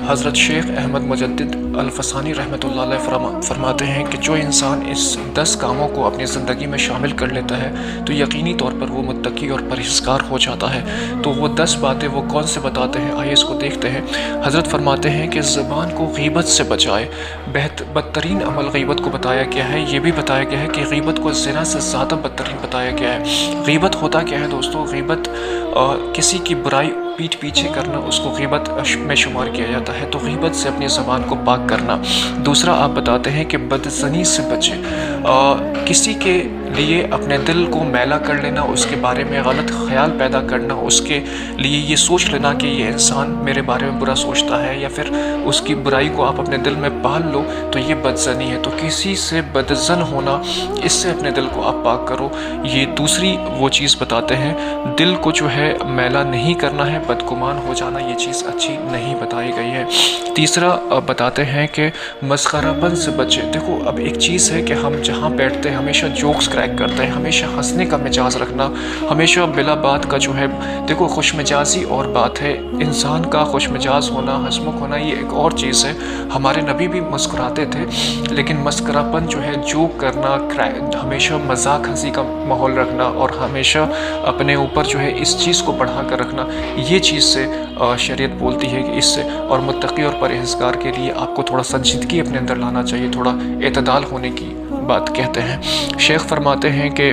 حضرت شیخ احمد مجدد الفسانی رحمۃ اللہ علیہ فرماتے ہیں کہ جو انسان اس 10 کاموں کو اپنی زندگی میں شامل کر لیتا ہے تو یقینی طور پر وہ متقی اور پرہیزگار ہو جاتا ہے۔ تو وہ 10 باتیں وہ کون سے بتاتے ہیں، آئیے اس کو دیکھتے ہیں۔ حضرت فرماتے ہیں کہ زبان کو غیبت سے بچائے۔ بدترین عمل غیبت کو بتایا گیا ہے، یہ بھی بتایا گیا ہے کہ غیبت کو زنا سے زیادہ بدترین بتایا گیا ہے۔ غیبت ہوتا کیا ہے دوستو؟ غیبت کسی کی برائی پیٹھ پیچھے کرنا، اس کو غیبت میں شمار کیا جاتا ہے۔ تو غیبت سے اپنی زبان کو پاک کرنا۔ دوسرا آپ بتاتے ہیں کہ بدظنی سے بچے۔ کسی کے لیے اپنے دل کو میلا کر لینا، اس کے بارے میں غلط خیال پیدا کرنا، اس کے لیے یہ سوچ لینا کہ یہ انسان میرے بارے میں برا سوچتا ہے، یا پھر اس کی برائی کو آپ اپنے دل میں پال لو، تو یہ بدظنی ہے۔ تو کسی سے بدظن ہونا، اس سے اپنے دل کو آپ پاک کرو۔ یہ دوسری وہ چیز بتاتے ہیں۔ دل کو جو ہے میلا نہیں کرنا ہے، بدگمان ہو جانا، یہ چیز اچھی نہیں بتائی گئی ہے۔ تیسرا بتاتے ہیں کہ مسخرہ پن سے بچے۔ دیکھو اب ایک چیز ہے کہ ہم جہاں بیٹھتے ہیں ہمیشہ جوکس کریک کرتے ہیں، ہمیشہ ہنسنے کا مزاج رکھنا، ہمیشہ بلا بات کا جو ہے، دیکھو خوش مزاجی اور بات ہے، انسان کا خوش مزاج ہونا، ہنسمکھ ہونا، یہ ایک اور چیز ہے۔ ہمارے نبی بھی مسکراتے تھے، لیکن مسخرہ پن جو ہے، جوک کرنا، ہمیشہ مذاق ہنسی کا ماحول رکھنا اور ہمیشہ اپنے اوپر جو ہے اس چیز کو بڑھا کر رکھنا، یہ چیز سے شریعت بولتی ہے کہ اس سے، اور متقی اور پرہیزگار کے لیے آپ کو تھوڑا سنجیدگی اپنے اندر لانا چاہیے، تھوڑا اعتدال ہونے کی بات کہتے ہیں۔ شیخ فرماتے ہیں کہ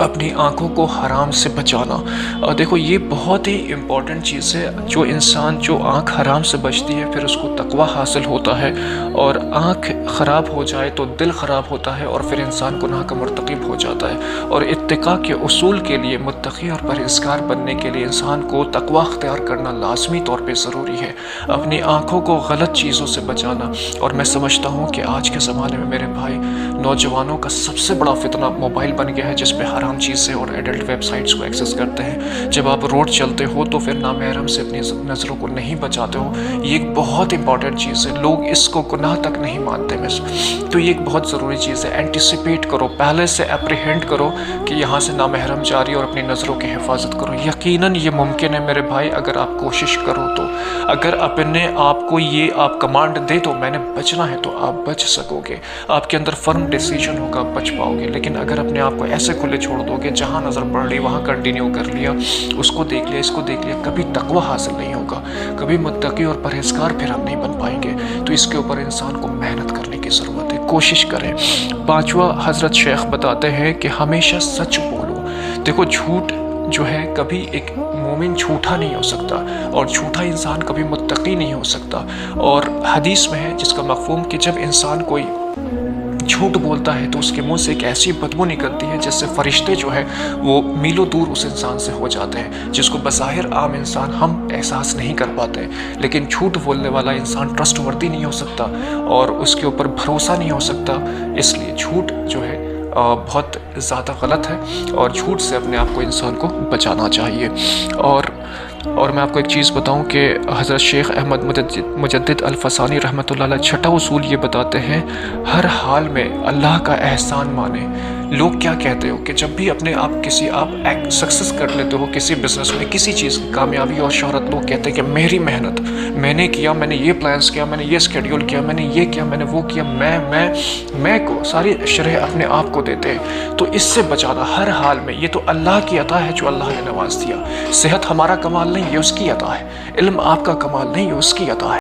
اپنی آنکھوں کو حرام سے بچانا۔ دیکھو یہ بہت ہی امپورٹنٹ چیز ہے۔ جو آنکھ حرام سے بچتی ہے، پھر اس کو تقوی حاصل ہوتا ہے، اور آنکھ خراب ہو جائے تو دل خراب ہوتا ہے، اور پھر انسان گناہ کا مرتکب ہو جاتا ہے۔ اور اتقاء کے اصول کے لیے، متقی اور پرہیزگار بننے کے لیے انسان کو تقوی اختیار کرنا لازمی طور پہ ضروری ہے، اپنی آنکھوں کو غلط چیزوں سے بچانا۔ اور میں سمجھتا ہوں کہ آج کے زمانے میں میرے بھائی، نوجوانوں کا سب سے بڑا فتنہ موبائل بن گیا ہے، جس پہ حرام چیزیں اور ایڈلٹ ویب سائٹس کو ایکسس کرتے ہیں۔ جب آپ روڈ چلتے ہو تو پھر نامحرم سے اپنی نظروں کو نہیں بچاتے ہو، یہ ایک بہت امپورٹنٹ چیز ہے۔ لوگ اس کو گناہ تک نہیں مانتے میں سے، تو یہ ایک بہت ضروری چیز ہے۔ اینٹیسپیٹ کرو، پہلے سے اپریہینڈ کرو کہ یہاں سے نامحرم جا رہی ہے، اور اپنی نظروں کی حفاظت کرو۔ یقیناً یہ ممکن ہے میرے بھائی، اگر آپ کوشش کرو تو۔ اگر اپنے آپ کو یہ آپ کمانڈ دے دو میں نے بچنا ہے، تو آپ بچ سکو گے، آپ کے اندر فرم ڈیسیجن ہوگا، آپ بچ پاؤ گے۔ لیکن اگر اپنے آپ کو ایسے کھلے چھوڑ دو گے، جہاں نظر پڑ رہی وہاں کنٹینیو کر لیا، اس کو دیکھ لیا، اس کو دیکھ لیا، کبھی تقوی حاصل نہیں ہوگا، کبھی متقی اور پرہیزگار پھر ہم نہیں بن پائیں گے۔ تو اس کے اوپر انسان کو محنت کرنے کی ضرورت ہے، کوشش کریں۔ پانچواں حضرت شیخ بتاتے ہیں کہ ہمیشہ سچ بولو۔ دیکھو جھوٹ جو ہے، کبھی ایک مومن جھوٹا نہیں ہو سکتا، اور جھوٹا انسان کبھی متقی نہیں ہو سکتا۔ اور حدیث میں ہے جس کا مفہوم کہ جب انسان کوئی جھوٹ بولتا ہے تو اس کے منہ سے ایک ایسی بدبو نکلتی ہے جس سے فرشتے جو ہے وہ میلوں دور اس انسان سے ہو جاتے ہیں، جس کو بظاہر عام انسان ہم احساس نہیں کر پاتے۔ لیکن جھوٹ بولنے والا انسان ٹرسٹ وردی نہیں ہو سکتا، اور اس کے اوپر بھروسہ نہیں ہو سکتا۔ اس لیے جھوٹ جو ہے بہت زیادہ غلط ہے، اور جھوٹ سے اپنے آپ کو انسان کو بچانا چاہیے۔ اور میں آپ کو ایک چیز بتاؤں کہ حضرت شیخ احمد مجدد الفسانی رحمۃ اللہ علیہ چھٹا اصول یہ بتاتے ہیں، ہر حال میں اللہ کا احسان مانیں۔ لوگ کیا کہتے ہو کہ جب بھی اپنے آپ سکسیس کر لیتے ہو کسی بزنس میں، کسی چیز کی کامیابی اور شہرت، لوگ کہتے ہیں کہ میری محنت، میں نے کیا، میں نے یہ پلانس کیا، میں نے یہ اسکیڈیول کیا، میں نے یہ کیا، میں نے وہ کیا، میں کو ساری شرح اپنے آپ کو دیتے ہیں۔ تو اس سے بچانا ہر حال میں، یہ تو اللہ کی عطا ہے جو اللہ نے نواز دیا۔ صحت ہمارا کمال نہیں، یہ اس کی عطا ہے۔ علم آپ کا کمال نہیں، یہ اس کی عطا ہے۔